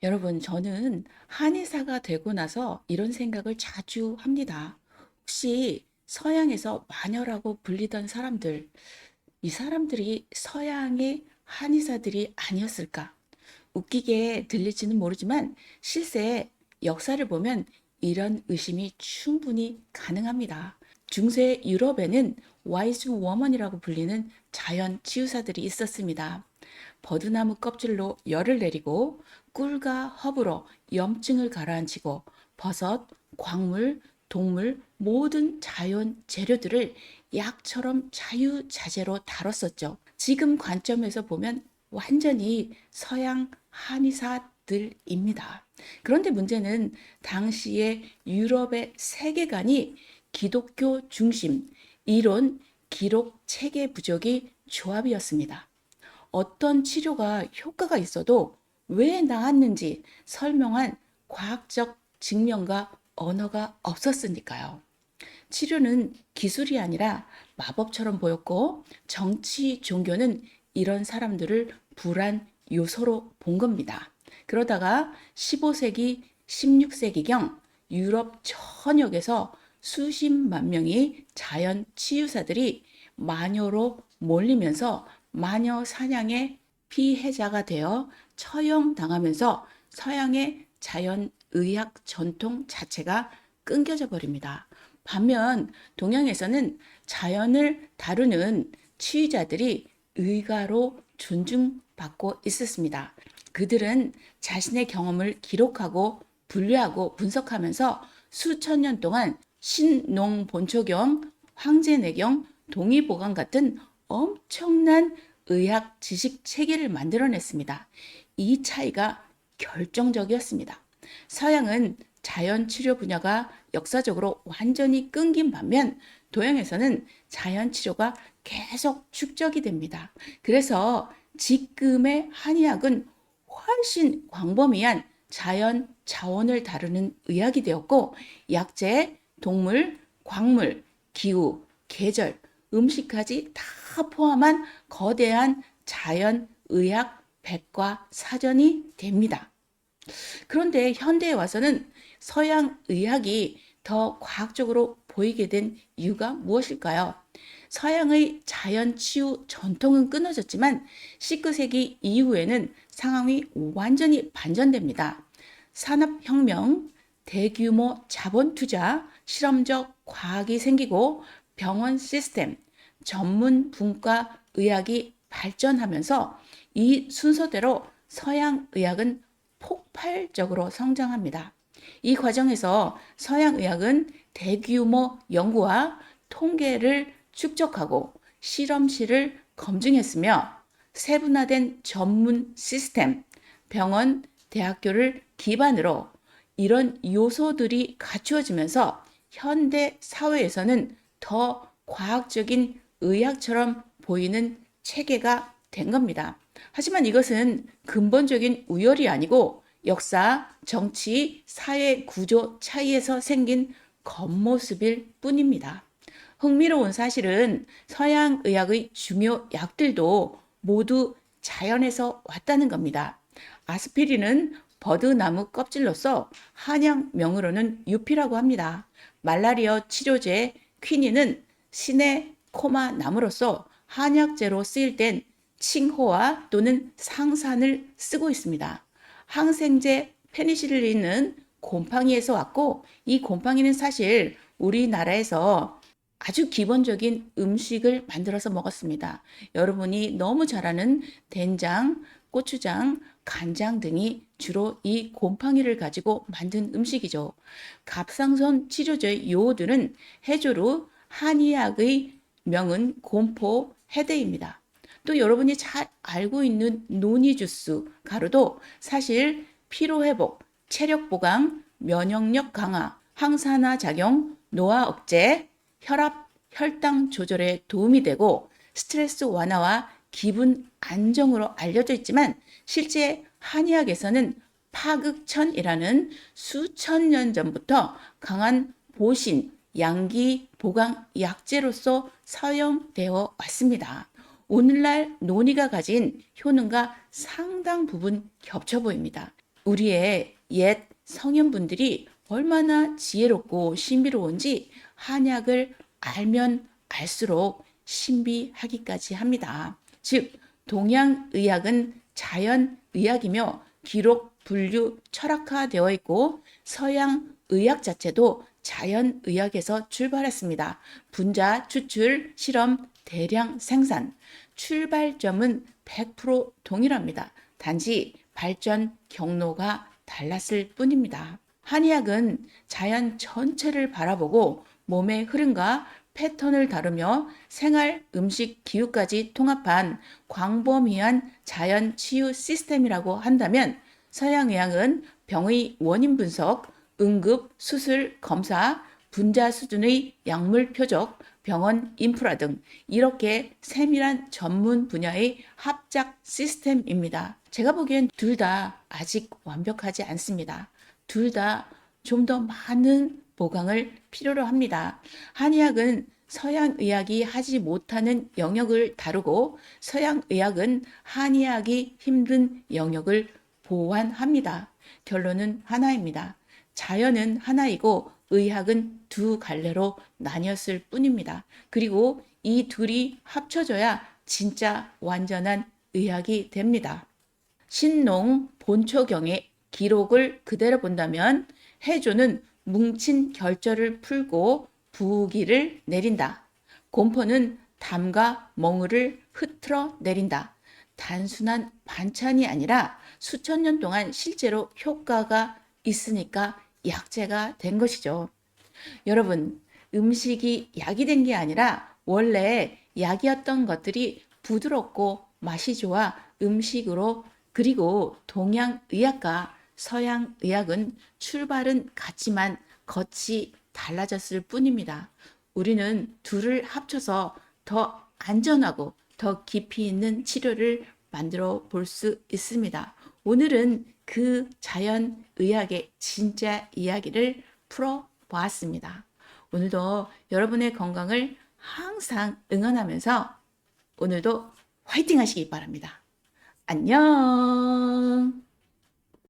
여러분, 저는 한의사가 되고 나서 이런 생각을 자주 합니다. 혹시 서양에서 마녀라고 불리던 사람들, 이 사람들이 서양의 한의사들이 아니었을까? 웃기게 들릴지는 모르지만 실제 역사를 보면 이런 의심이 충분히 가능합니다. 중세 유럽에는 와이즈 워먼이라고 불리는 자연 치유사들이 있었습니다. 버드나무 껍질로 열을 내리고 꿀과 허브로 염증을 가라앉히고 버섯, 광물, 동물 모든 자연 재료들을 약처럼 자유자재로 다뤘었죠. 지금 관점에서 보면 완전히 서양 한의사들입니다. 그런데 문제는 당시의 유럽의 세계관이 기독교 중심, 이론, 기록, 체계 부족이 조합이었습니다. 어떤 치료가 효과가 있어도 왜 나았는지 설명한 과학적 증명과 언어가 없었으니까요. 치료는 기술이 아니라 마법처럼 보였고 정치, 종교는 이런 사람들을 불안 요소로 본 겁니다. 그러다가 15세기, 16세기경 유럽 전역에서 수십만 명의 자연 치유사들이 마녀로 몰리면서 마녀 사냥의 피해자가 되어 처형당하면서 서양의 자연의학 전통 자체가 끊겨져 버립니다. 반면 동양에서는 자연을 다루는 치유자들이 의가로 존중받고 있었습니다. 그들은 자신의 경험을 기록하고 분류하고 분석하면서 수천 년 동안 신농본초경, 황제내경, 동의보감 같은 엄청난 의학 지식 체계를 만들어냈습니다. 이 차이가 결정적이었습니다. 서양은 자연 치료 분야가 역사적으로 완전히 끊긴 반면 동양에서는 자연 치료가 계속 축적이 됩니다. 그래서 지금의 한의학은 훨씬 광범위한 자연 자원을 다루는 의학이 되었고 약재, 동물, 광물, 기후, 계절, 음식까지 다 포함한 거대한 자연 의학 백과 사전이 됩니다. 그런데 현대에 와서는 서양 의학이 더 과학적으로 보이게 된 이유가 무엇일까요? 서양의 자연 치유 전통은 끊어졌지만 19세기 이후에는 상황이 완전히 반전됩니다. 산업혁명, 대규모 자본 투자, 실험적 과학이 생기고 병원 시스템, 전문 분과 의학이 발전하면서 이 순서대로 서양 의학은 폭발적으로 성장합니다. 이 과정에서 서양 의학은 대규모 연구와 통계를 축적하고 실험실을 검증했으며 세분화된 전문 시스템, 병원, 대학교를 기반으로 이런 요소들이 갖추어지면서 현대 사회에서는 더 과학적인 의학처럼 보이는 체계가 된 겁니다. 하지만 이것은 근본적인 우열이 아니고 역사, 정치, 사회 구조 차이에서 생긴 겉모습일 뿐입니다. 흥미로운 사실은 서양 의학의 중요 약들도 모두 자연에서 왔다는 겁니다. 아스피린은 버드나무 껍질로서 한약명으로는 유피라고 합니다. 말라리아 치료제 퀴닌은 시내 코마 나무로서 한약재로 쓰일 땐 칭호와 또는 상산을 쓰고 있습니다. 항생제 페니실린은 곰팡이에서 왔고 이 곰팡이는 사실 우리나라에서 아주 기본적인 음식을 만들어서 먹었습니다. 여러분이 너무 잘 아는 된장, 고추장, 간장 등이 주로 이 곰팡이를 가지고 만든 음식이죠. 갑상선 치료제 요오들은 해조류, 한의학의 명은 곰포, 해대입니다. 또 여러분이 잘 알고 있는 노니 주스, 가루도 사실 피로회복, 체력 보강, 면역력 강화, 항산화 작용, 노화 억제, 혈압, 혈당 조절에 도움이 되고 스트레스 완화와 기분 안정으로 알려져 있지만 실제 한의학에서는 파극천이라는 수천 년 전부터 강한 보신, 양기 보강 약재로서 사용되어 왔습니다. 오늘날 논의가 가진 효능과 상당 부분 겹쳐 보입니다. 우리의 옛 성현분들이 얼마나 지혜롭고 신비로운지 한약을 알면 알수록 신비하기까지 합니다. 즉, 동양의학은 자연의학이며 기록, 분류, 철학화되어 있고 서양의학 자체도 자연의학에서 출발했습니다. 분자, 추출, 실험, 대량 생산. 출발점은 100% 동일합니다. 단지 발전 경로가 달랐을 뿐입니다. 한의학은 자연 전체를 바라보고 몸의 흐름과 패턴을 다루며 생활, 음식, 기후까지 통합한 광범위한 자연 치유 시스템이라고 한다면 서양의학은 병의 원인 분석, 응급, 수술, 검사, 분자 수준의 약물 표적, 병원 인프라 등 이렇게 세밀한 전문 분야의 합작 시스템입니다. 제가 보기엔 둘 다 아직 완벽하지 않습니다. 둘 다 좀 더 많은 보강을 필요로 합니다. 한의학은 서양의학이 하지 못하는 영역을 다루고 서양의학은 한의학이 힘든 영역을 보완합니다. 결론은 하나입니다. 자연은 하나이고 의학은 두 갈래로 나뉘었을 뿐입니다. 그리고 이 둘이 합쳐져야 진짜 완전한 의학이 됩니다. 신농 본초경의 기록을 그대로 본다면 해조는 뭉친 결절을 풀고 부기를 내린다. 곰포는 담과 멍울을 흐트러 내린다. 단순한 반찬이 아니라 수천 년 동안 실제로 효과가 있으니까 약재가 된 것이죠. 여러분, 음식이 약이 된 게 아니라 원래 약이었던 것들이 부드럽고 맛이 좋아 음식으로, 그리고 동양의학과 서양의학은 출발은 같지만 겉이 달라졌을 뿐입니다. 우리는 둘을 합쳐서 더 안전하고 더 깊이 있는 치료를 만들어 볼 수 있습니다. 오늘은 그 자연의학의 진짜 이야기를 풀어보았습니다. 오늘도 여러분의 건강을 항상 응원하면서 오늘도 화이팅 하시기 바랍니다. 안녕!